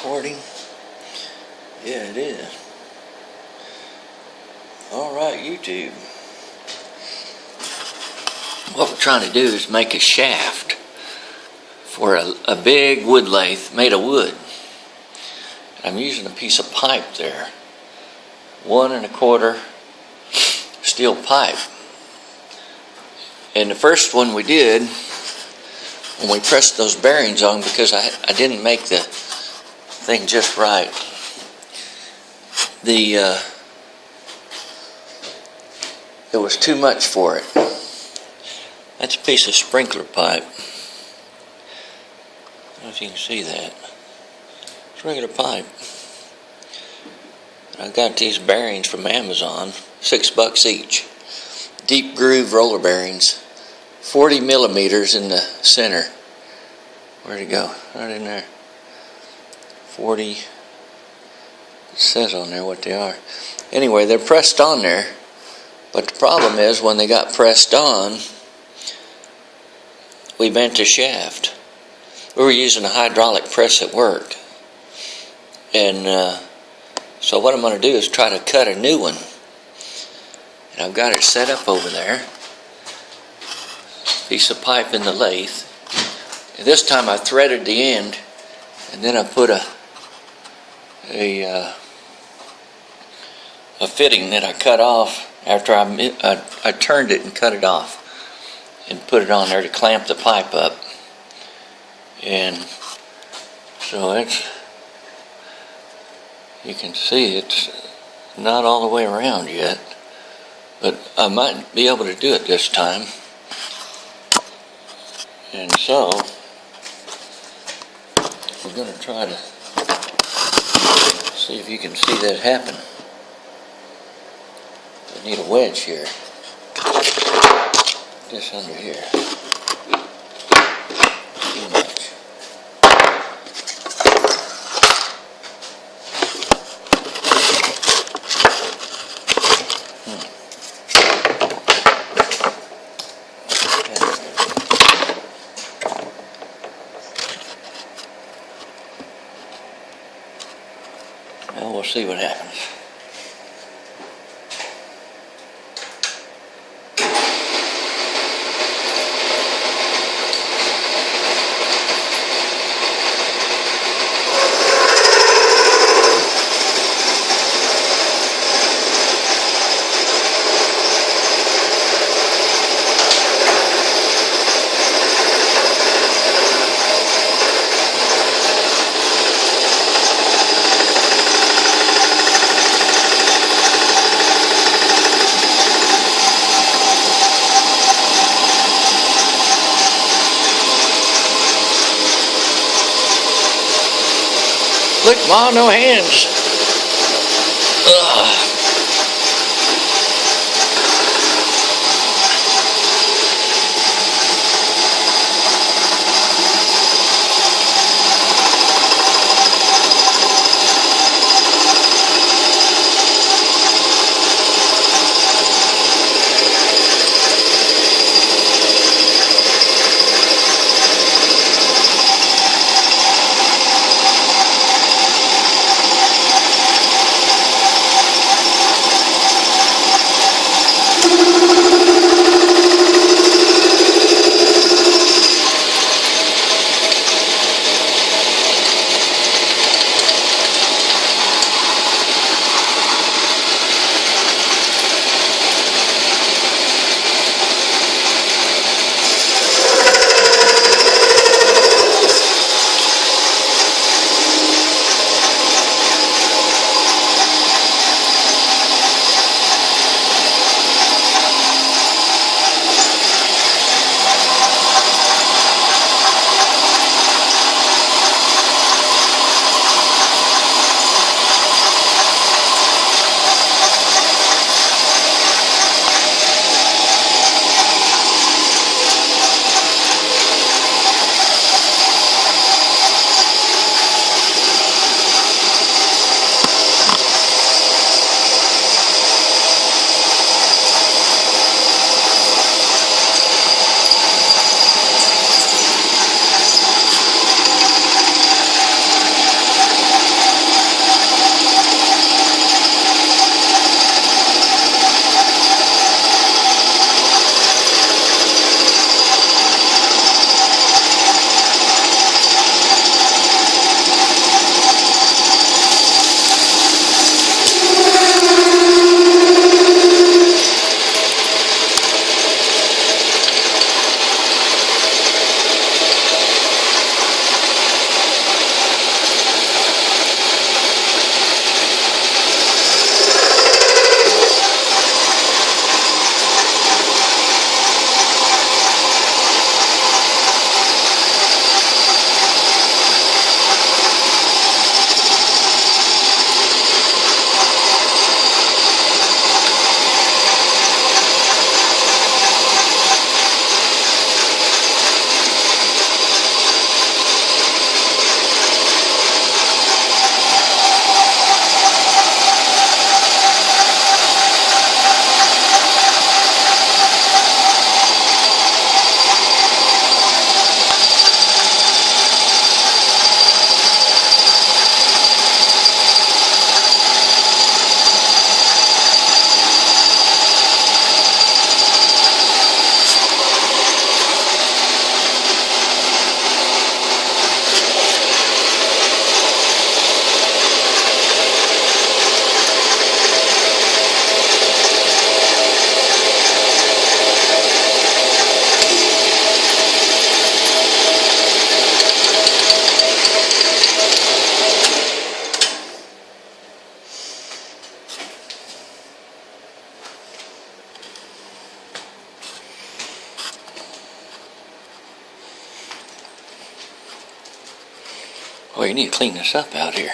recording? Yeah, it is. Alright, YouTube. What we're trying to do is make a shaft for a big wood lathe made of wood. I'm using a piece of pipe there. 1 1/4 steel pipe. And the first one we did, when we pressed those bearings on, because I didn't make the thing just right, it was too much for it. That's a piece of sprinkler pipe. I don't know if you can see that. It's regular pipe. I got these bearings from Amazon, $6 each. Deep groove roller bearings, 40 millimeters in the center. Where'd it go? Right in there. 40. It says on there what they are. Anyway, they're pressed on there. But the problem is, when they got pressed on, we bent the shaft. We were using a hydraulic press at work. And so what I'm going to do is try to cut a new one. And I've got it set up over there. Piece of pipe in the lathe. And this time I threaded the end, and then I put a fitting that I cut off after I turned it and cut it off, and put it on there to clamp the pipe up. And so you can see it's not all the way around yet, but I might be able to do it this time. And so we're going to try to see if you can see that happen. I need a wedge here. This under here. Too much. Well, we'll see what happens. Look, Ma, no hands. Ugh. Well, you need to clean this up out here.